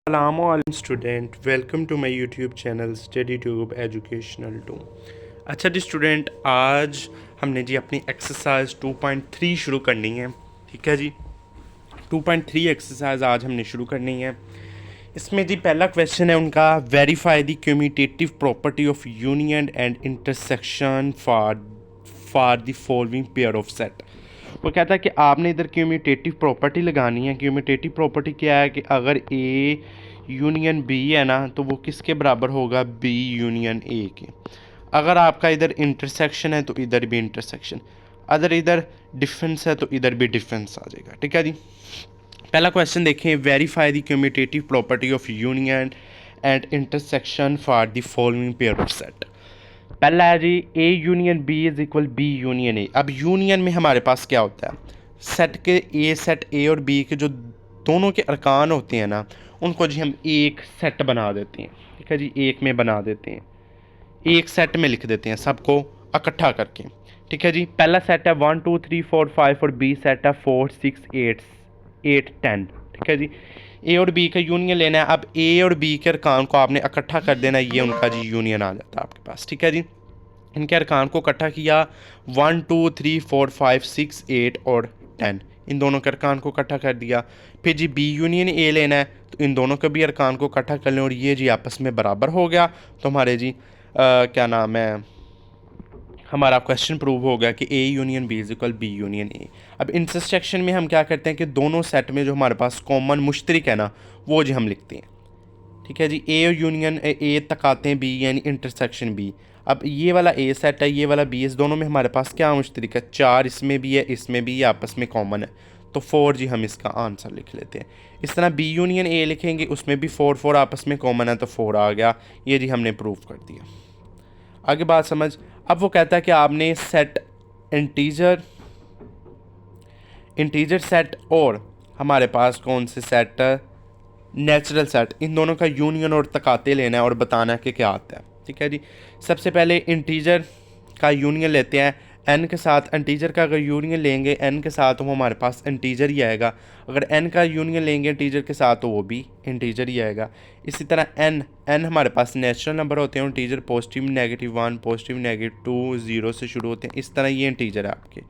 अस्सलामुअलैकुम student, welcome to my YouTube channel study tube educational two. अच्छा जी student, आज हमने जी अपनी एक्सरसाइज 2.3 शुरू करनी है। ठीक है जी, 2.3 एक्सरसाइज आज हमने शुरू करनी है। इसमें जी पहला क्वेश्चन है उनका, verify the commutative property of union and intersection for the following pair of set. वो कहता है कि आपने इधर क्यूम्यूटेटिव प्रॉपर्टी लगानी है। क्यूम्यूटेटिव प्रॉपर्टी क्या है कि अगर ए यूनियन बी है ना, तो वो किसके बराबर होगा, बी यूनियन ए के। अगर आपका इधर इंटरसेक्शन है तो इधर भी इंटरसेक्शन, अगर इधर डिफरेंस है तो इधर भी डिफरेंस आ जाएगा। ठीक है जी, पहला क्वेश्चन देखें, verify the commutative property of union and intersection for the following pair of set. पहला है जी, A union B is equal B union A. अब यूनियन में हमारे पास क्या होता है, सेट के सेट ए और बी के जो दोनों के अरकान होते हैं ना, उनको जी हम एक सेट बना देते हैं। ठीक है जी, एक में बना देते हैं, एक सेट में लिख देते हैं सबको इकट्ठा करके। ठीक है जी, पहला सेट है 1 2 3 4 5 और बी सेट है 4 6 8 8 10। ठीक है जी, ए और बी का यूनियन लेना है। अब ए और बी के अरकान को आपने इकट्ठा कर देना, ये उनका जी यूनियन आ जाता है आपके पास। ठीक है जी, इनके अरकान को इकट्ठा किया, 1 2 3 4 5 6 8 और 10, इन दोनों के अरकान को इकट्ठा कर दिया। फिर जी बी यूनियन ए लेना है, तो इन दोनों के भी अरकान को इकट्ठा कर लें और ये जी आपस में बराबर हो गया। तो हमारे जी क्या नाम है, हमारा क्वेश्चन प्रूव हो गया कि A union B is equal B union A. अब इंटरसेक्शन में हम क्या करते हैं कि दोनों सेट में जो हमारे पास कॉमन मुश्तरक है ना, वो जी हम लिखते हैं। ठीक है जी, ए यूनियन ए तक आते हैं बी, यानी इंटरसेक्शन बी। अब ये वाला ए सेट है, ये वाला बी, इस दोनों में हमारे पास क्या मुश्तरक है, 4 इसमें भी है, इसमें भी, ये आपस में कॉमन है, तो 4 जी हम इसका आंसर लिख लेते हैं। इस तरह बी यूनियन ए लिखेंगे, उसमें भी 4 4 आपस में कॉमन है, तो 4 आ गया। ये जी हमने प्रूव कर दिया। आगे बात समझ। अब वो कहता है कि आपने सेट इंटीजर इंटीजर सेट और हमारे पास कौन से सेट, नेचुरल सेट, इन दोनों का यूनियन और तकाते लेना है और बताना है कि क्या आता है। ठीक है जी, सबसे पहले इंटीजर का यूनियन लेते हैं एन के साथ। इंटीजर का अगर यूनियन लेंगे एन के साथ, तो वो हमारे पास इंटीजर ही आएगा। अगर एन का यूनियन लेंगे इंटीजर के साथ, तो वो भी इंटीजर ही आएगा। इसी तरह एन एन हमारे पास नेचुरल नंबर होते हैं, integer positive negative 1 positive negative 2 0 से शुरू होते हैं। इस तरह ये इंटीजर है आपके।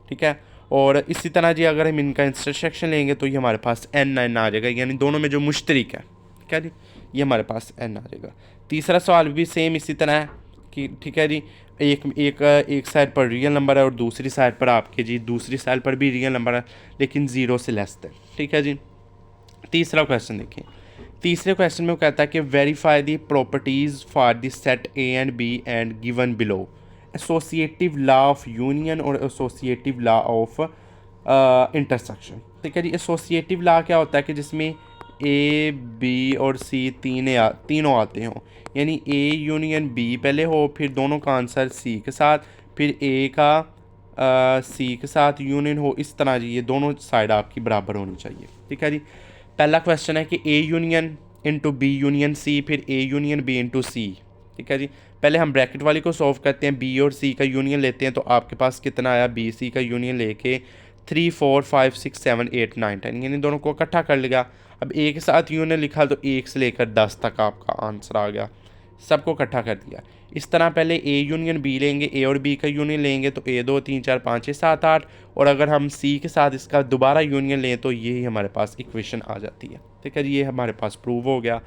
ठीक है, और इसी तरह जी अगर हम इनका इंटरसेक्शन लेंगे तो ये हमारे पास एन एन आ जाएगा, यानी दोनों में जो मुश्तरक है। ठीक है जी, ये हमारे पास एन आ जाएगा। तीसरा सवाल भी सेम इसी तरह है कि ठीक है जी, एक साइड पर रियल नंबर है और दूसरी साइड पर आपके जी दूसरी साइड पर भी रियल नंबर है, लेकिन 0 से लेस है। ठीक है जी, तीसरा क्वेश्चन देखिए। तीसरे क्वेश्चन में वो कहता है कि verify the properties for the set A and B and given below, associative law of union और एसोसिएटिव लॉ ऑफ इंटरसेक्शन। ठीक है जी, एसोसिएटिव लॉ क्या होता है कि जिसमें ए बी और सी तीनों आते हों, यानी ए यूनियन बी पहले हो, फिर दोनों का आंसर सी के साथ, फिर ए का सी के साथ यूनियन हो। इस तरह जी ये दोनों साइड आपकी बराबर होनी चाहिए। ठीक है जी, पहला क्वेश्चन है कि A union into B union C, फिर A union B into C. ठीक है जी, पहले हम ब्रैकेट वाली को सॉल्व करते हैं, बी और सी का यूनियन लेते हैं, तो आपके पास कितना आया, बी सी का यूनियन लेके 3 4 5 6 7 8 9 10, यानी दोनों को इकट्ठा कर लिया। अब ए के साथ यूनियन लिखा तो 1 से लेकर 10 तक आपका आंसर आ गया, सबको इकट्ठा कर दिया। इस तरह पहले ए यूनियन बी लेंगे, ए और बी का यूनियन लेंगे तो ए 2 3 4 5 6 7 8, और अगर हम सी के साथ इसका दोबारा यूनियन लें तो यही हमारे पास इक्वेशन आ जाती है। ठीक है जी, ये हमारे पास प्रूव हो गया।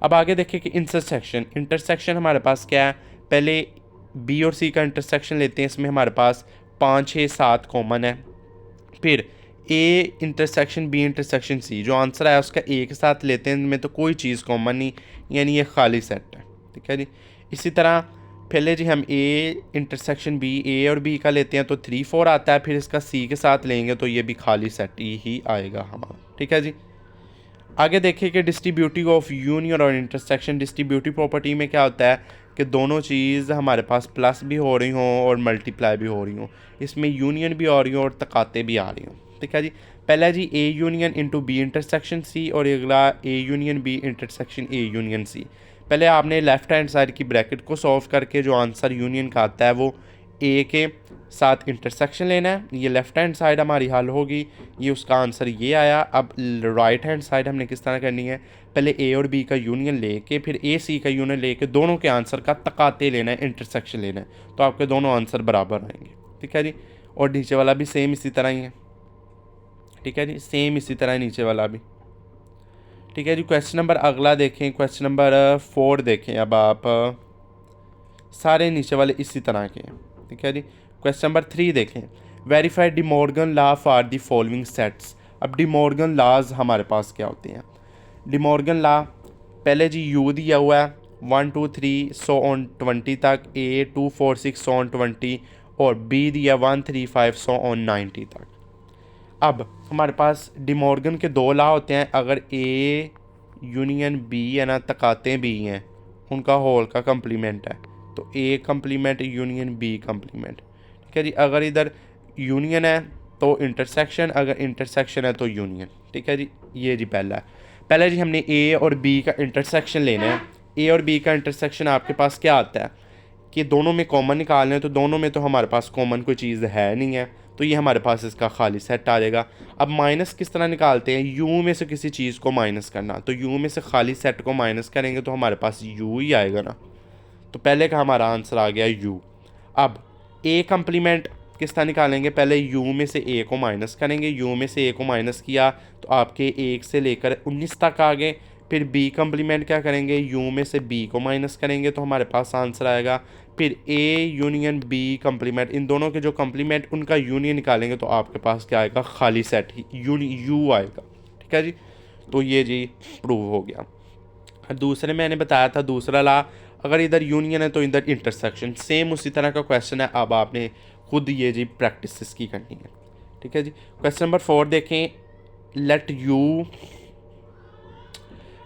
अब आगे देखें कि इंटरसेक्शन हमारे पास क्या है। पहले बी और सी का इंटरसेक्शन लेते हैं, इसमें हमारे पास 5 6 7 कॉमन है। फिर A intersection B intersection C, जो आंसर आया उसका ए के साथ लेते हैं, इनमें तो कोई चीज़ कॉमन नहीं, यानी ये खाली सेट है। ठीक है जी, इसी तरह पहले जी हम ए इंटरसेक्शन बी, ए और बी का लेते हैं तो 3 4 आता है, फिर इसका सी के साथ लेंगे तो ये भी खाली सेट ही आएगा हमारा। ठीक है जी, आगे देखिए कि डिस्ट्रीब्यूटिव ऑफ यूनियन और इंटरसेक्शन। डिस्ट्रीब्यूटिव प्रॉपर्टी में क्या होता है कि दोनों चीज़ हमारे पास प्लस भी हो रही हों और मल्टीप्लाई भी हो रही हों, इसमें यूनियन भी हो रही हो और तकाते भी आ रही हों। ठीक है जी, पहला जी A union into B intersection C, और अगला A union B intersection A union C. पहले आपने लेफ्ट हैंड साइड की ब्रैकेट को सॉल्व करके जो आंसर यूनियन का आता है वो ए के साथ इंटरसेक्शन लेना है, ये लेफ़्ट हैंड साइड हमारी हल होगी, ये उसका आंसर ये आया। अब राइट हैंड साइड हमने किस तरह करनी है, पहले ए और बी का यूनियन लेके फिर ए सी का यूनियन लेके दोनों के आंसर का तकाते लेना है, इंटरसेक्शन लेना है, तो आपके दोनों आंसर बराबर आएंगे। ठीक है जी, और नीचे वाला भी सेम इसी तरह ही है। ठीक है जी, सेम इसी तरह नीचे वाला भी। ठीक है जी, क्वेश्चन नंबर अगला देखें, क्वेश्चन नंबर 4 देखें। अब आप सारे नीचे वाले इसी तरह के हैं। ठीक है जी, क्वेश्चन नंबर 3 देखें। Verify De Morgan law for the following sets. अब डी मॉर्गन लॉज हमारे पास क्या होते हैं। डी मॉर्गन लॉ, पहले जी यू दिया हुआ है 1 2 3 100 ऑन 20 तक, ए 2 4 6 100 ऑन 20, और बी दिया 1 3 5 100 ऑन 90 तक। अब हमारे पास डी मॉर्गन के दो लॉ होते हैं। अगर ए यूनियन बी है ना, तकाते बी हैं, उनका होल का कंप्लीमेंट है, तो ए कंप्लीमेंट यूनियन बी कंप्लीमेंट। ठीक है जी, अगर इधर यूनियन है तो इंटरसेक्शन, अगर इंटरसेक्शन है तो यूनियन। ठीक है जी, ये जी पहला जी हमने ए और बी का इंटरसेक्शन लेना है। ए और बी का इंटरसेक्शन आपके पास क्या आता है कि दोनों में कॉमन निकालना है, तो दोनों में तो हमारे पास कॉमन कोई चीज़ है नहीं है, तो ये हमारे पास इसका खाली सेट आ जाएगा। अब माइनस किस तरह निकालते हैं, यू में से किसी चीज़ को माइनस करना, तो यू में से खाली सेट को माइनस करेंगे तो हमारे पास यू ही आएगा ना, तो पहले का हमारा आंसर आ गया यू। अब ए कंप्लीमेंट किस तरह निकालेंगे, पहले यू में से ए को माइनस करेंगे, यू में से ए को माइनस किया तो आपके 1 से लेकर 19 तक आ गए। फिर बी कंप्लीमेंट क्या करेंगे, यू में से बी को माइनस करेंगे तो हमारे पास आंसर आएगा। फिर ए यूनियन बी कंप्लीमेंट, इन दोनों के जो कंप्लीमेंट उनका यूनियन निकालेंगे तो आपके पास क्या आएगा, खाली सेट ही यू आएगा। ठीक है जी, तो ये जी प्रूव हो गया। दूसरे मैंने बताया था दूसरा ला, अगर इधर यूनियन है तो इधर इंटरसेक्शन, सेम उसी तरह का क्वेश्चन है। अब आपने खुद ये जी प्रैक्टिस इसकी करनी है। ठीक है जी, क्वेश्चन नंबर 4 देखें। Let you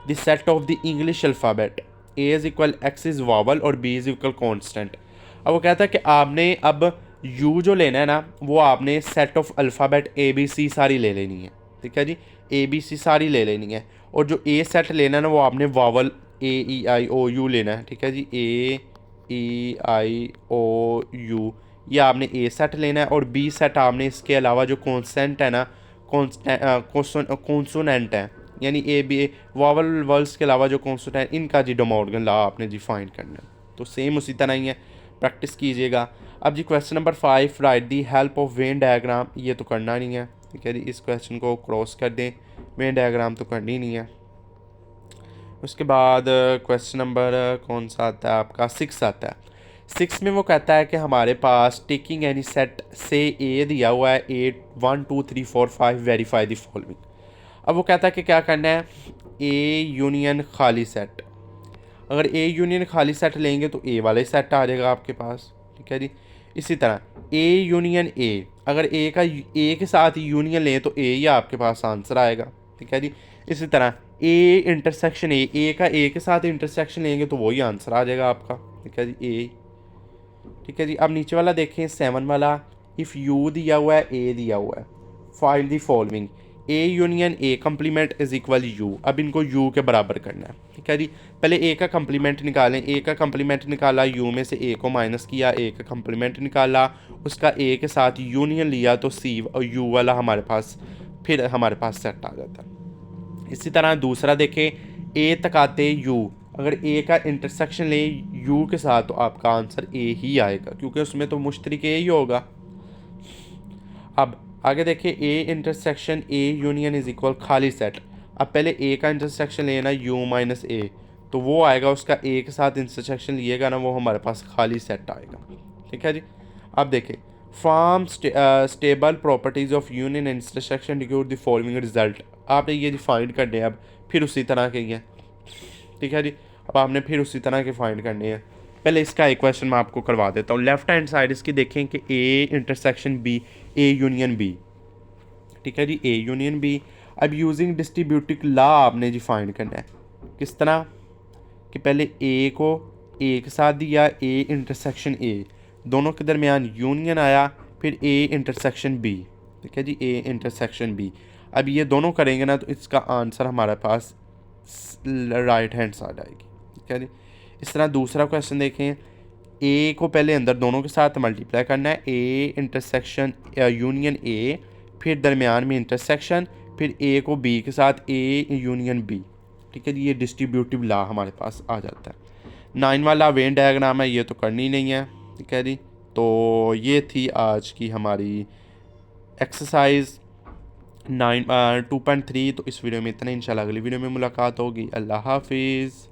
the set of the English alphabet, A is equal x is vowel और बी इज इक्वल कॉन्स्टेंट। अब वो कहता है कि आपने अब यू जो लेना है ना, वो आपने set of alphabet A B C सारी ले लेनी है। ठीक है जी, ए बी सी सारी ले लेनी है, और जो ए सेट लेना है ना, वो आपने vowel A E I O you लेना है। ठीक है जी, ए ई आई ओ यू, ये आपने ए सेट लेना है, और बी सेट आपने इसके अलावा जो कॉन्स्टेंट है ना, कॉन्सोनेंट है, यानी ए बी वावल वर्ड्स के अलावा जो कॉन्सोनेंट है, इनका जी डे मॉर्गन लॉ आपने जी फाइंड करना है। तो सेम उसी तरह ही है, प्रैक्टिस कीजिएगा। अब जी question number 5, write the help of Venn diagram, ये तो करना नहीं है। ठीक है जी, इस क्वेश्चन को क्रॉस कर दें, वेन डायग्राम तो करनी नहीं है। उसके बाद क्वेश्चन नंबर कौन सा आता है आपका, 6 आता है। 6 में वो कहता है कि हमारे पास टेकिंग एनी सेट से ए दिया हुआ है, 8 1 2 3 4 5 वेरीफाई द फॉलोइंग। अब वो कहता है कि क्या करना है, ए यूनियन खाली सेट। अगर ए यूनियन खाली सेट लेंगे तो ए वाला ही सेट आ जाएगा आपके पास। ठीक है जी, इसी तरह ए यूनियन ए, अगर ए के साथ यूनियन लें तो ए ही आपके पास आंसर आएगा। ठीक है जी, इसी तरह ए इंटरसेक्शन ए का ए के साथ इंटरसेक्शन लेंगे तो वही आंसर आ जाएगा आपका। ठीक है जी, ए। ठीक है जी, अब नीचे वाला देखें 7 वाला, इफ़ यू दिया हुआ है, ए दिया हुआ है, find the following, A union A complement is equal you. अब इनको यू के बराबर करना है। ठीक है जी, पहले ए का कंप्लीमेंट निकालें, ए का कंप्लीमेंट निकाला, यू में से ए को माइनस किया, ए का कंप्लीमेंट निकाला, उसका ए के साथ यूनियन लिया तो सी और यू वाला हमारे पास फिर हमारे पास सेट आ जाता है। इसी तरह दूसरा देखें, ए तकाते यू, अगर ए का इंटरसेक्शन ले यू के साथ तो आपका आंसर ए ही आएगा, क्योंकि उसमें तो मुश्तरक ए ही होगा। अब आगे देखिए, A intersection A union is equal खाली सेट। अब पहले ए का इंटरसेक्शन लेना यू माइनस ए, तो वो आएगा, उसका ए के साथ इंटरसेक्शन लिएगा ना, वो हमारे पास खाली सेट आएगा। ठीक है जी, अब देखें, form stable properties of union and intersection डिक्यूट द फॉलोइंग रिजल्ट। आपने ये फाइंड करने हैं, अब फिर उसी तरह के हैं। ठीक है जी, अब आपने फिर उसी तरह के फाइंड करने हैं। पहले इसका एक क्वेश्चन मैं आपको करवा देता हूँ। लेफ्ट हैंड साइड इसकी देखें कि A intersection B, A union B. ठीक है जी, ए यूनियन बी। अब यूजिंग डिस्ट्रीब्यूटिव लॉ आपने जी फाइंड करना है। किस तरह कि पहले ए को ए के साथ दिया, ए इंटरसेक्शन ए, दोनों के दरमियान यूनियन आया, फिर ए इंटरसेक्शन बी। ठीक है जी, ए इंटरसेक्शन बी। अब ये दोनों करेंगे ना तो इसका आंसर हमारे पास राइट हैंड साइड आएगी। ठीक है जी, इस तरह दूसरा क्वेश्चन देखें, ए को पहले अंदर दोनों के साथ मल्टीप्लाई करना है, ए इंटरसेक्शन यूनियन ए, फिर दरमियान में इंटरसेक्शन, फिर ए को बी के साथ ए यूनियन बी। ठीक है जी, ये डिस्ट्रीब्यूटिव लॉ हमारे पास आ जाता है। 9 वाला वेन डायग्राम है, ये तो करनी नहीं है। ठीक है जी, तो ये थी आज की हमारी एक्सरसाइज 2.3। तो इस वीडियो में इतना, इंशाल्लाह अगली वीडियो में मुलाकात होगी। अल्लाह हाफिज़।